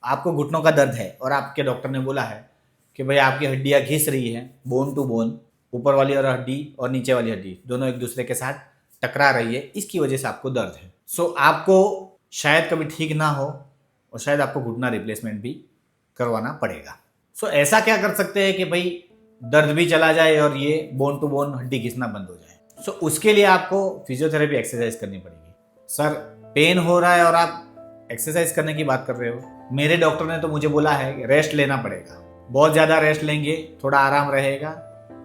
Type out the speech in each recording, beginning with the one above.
आपको घुटनों का दर्द है और आपके डॉक्टर ने बोला है कि भाई आपकी हड्डियां घिस रही हैं, बोन टू बोन, ऊपर वाली और हड्डी और नीचे वाली हड्डी दोनों एक दूसरे के साथ टकरा रही है, इसकी वजह से आपको दर्द है। सो आपको शायद कभी ठीक ना हो और शायद आपको घुटना रिप्लेसमेंट भी करवाना पड़ेगा। सो ऐसा क्या कर सकते हैं कि भाई दर्द भी चला जाए और ये बोन टू बोन हड्डी घिसना बंद हो जाए। सो उसके लिए आपको फिजियोथेरेपी एक्सरसाइज करनी पड़ेगी। सर पेन हो रहा है और आप एक्सरसाइज करने की बात कर रहे हो, मेरे डॉक्टर ने तो मुझे बोला है कि रेस्ट लेना पड़ेगा, बहुत ज़्यादा रेस्ट लेंगे थोड़ा आराम रहेगा,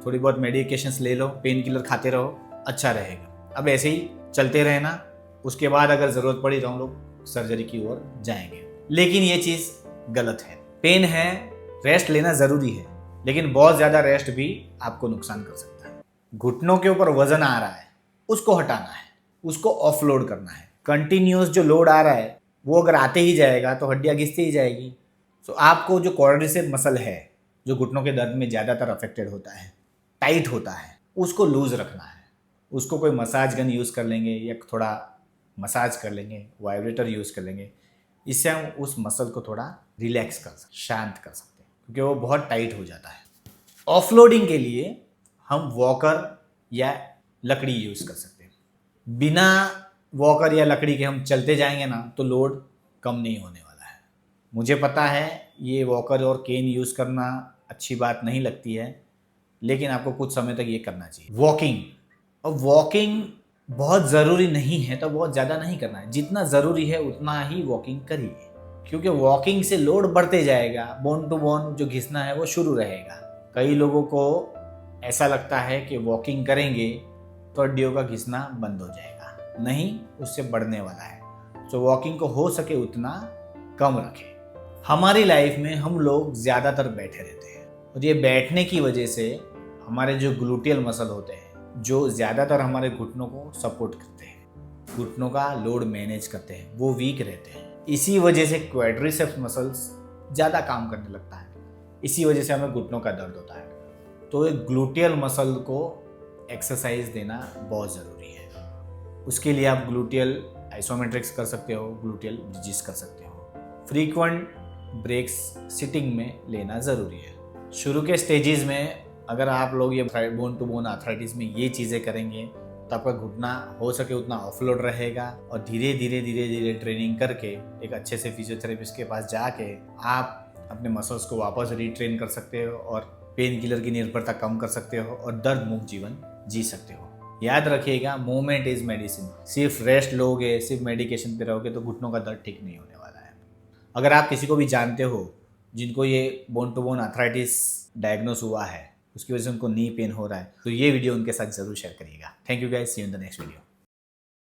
थोड़ी बहुत मेडिकेशंस ले लो, पेन किलर खाते रहो, अच्छा रहेगा। अब ऐसे ही चलते रहना, उसके बाद अगर ज़रूरत पड़ी तो हम लोग सर्जरी की ओर जाएंगे। लेकिन ये चीज़ गलत है। पेन है, रेस्ट लेना ज़रूरी है, लेकिन बहुत ज़्यादा रेस्ट भी आपको नुकसान कर सकता है। घुटनों के ऊपर वजन आ रहा है, उसको हटाना है, उसको ऑफलोड करना है। कंटिन्यूस जो लोड आ रहा है वो अगर आते ही जाएगा तो हड्डियाँ घिसती ही जाएगी। तो आपको जो क्वाड्रिसेप मसल है, जो घुटनों के दर्द में ज़्यादातर अफेक्टेड होता है, टाइट होता है, उसको लूज रखना है। उसको कोई मसाज गन यूज़ कर लेंगे या थोड़ा मसाज कर लेंगे, वाइब्रेटर यूज़ कर लेंगे, इससे हम उस मसल को थोड़ा रिलैक्स कर सकते, शांत कर सकते हैं, क्योंकि वो बहुत टाइट हो जाता है। ऑफलोडिंग के लिए हम वॉकर या लकड़ी यूज़ कर सकते हैं। बिना वॉकर या लकड़ी के हम चलते जाएंगे ना तो लोड कम नहीं होने वाला है। मुझे पता है ये वॉकर और केन यूज़ करना अच्छी बात नहीं लगती है, लेकिन आपको कुछ समय तक ये करना चाहिए। वॉकिंग, और वॉकिंग बहुत ज़रूरी नहीं है तो बहुत ज़्यादा नहीं करना है, जितना ज़रूरी है उतना ही वॉकिंग करिए, क्योंकि वॉकिंग से लोड बढ़ते जाएगा, बोन टू बोन जो घिसना है वो शुरू रहेगा। कई लोगों को ऐसा लगता है कि वॉकिंग करेंगे तो हड्डियों का घिसना बंद हो जाएगा, नहीं, उससे बढ़ने वाला है। तो वॉकिंग को हो सके उतना कम रखें। हमारी लाइफ में हम लोग ज़्यादातर बैठे रहते हैं और ये बैठने की वजह से हमारे जो ग्लूटियल मसल होते हैं, जो ज़्यादातर हमारे घुटनों को सपोर्ट करते हैं, घुटनों का लोड मैनेज करते हैं, वो वीक रहते हैं। इसी वजह से क्वाड्रिसेप्स मसल्स ज़्यादा काम करने लगता है, इसी वजह से हमें घुटनों का दर्द होता है। तो एक ग्लूटियल मसल को एक्सरसाइज देना बहुत ज़रूरी है। उसके लिए आप ग्लूटियल आइसोमेट्रिक्स कर सकते हो, ग्लूटियल ब्रिजेस कर सकते हो। फ्रीक्वेंट ब्रेक्स सिटिंग में लेना ज़रूरी है। शुरू के स्टेजेस में अगर आप लोग ये बोन टू बोन आर्थराइटिस में ये चीज़ें करेंगे तो आपका घुटना हो सके उतना ऑफलोड रहेगा, और धीरे धीरे ट्रेनिंग करके एक अच्छे से फिजियोथेरेपिस्ट के पास जाके आप अपने मसल्स को वापस रिट्रेन कर सकते हो और पेन किलर की निर्भरता कम कर सकते हो और दर्द मुक्त जीवन जी सकते हो। याद रखिएगा, मूवमेंट इज मेडिसिन। सिर्फ रेस्ट लोगे, सिर्फ मेडिकेशन पे रहोगे तो घुटनों का दर्द ठीक नहीं होने वाला है। अगर आप किसी को भी जानते हो जिनको ये bone to bone arthritis diagnose हुआ है, उसकी वजह से उनको नी पेन हो रहा है, तो ये वीडियो उनके साथ जरूर शेयर करिएगा। Thank you guys, see you in the next video.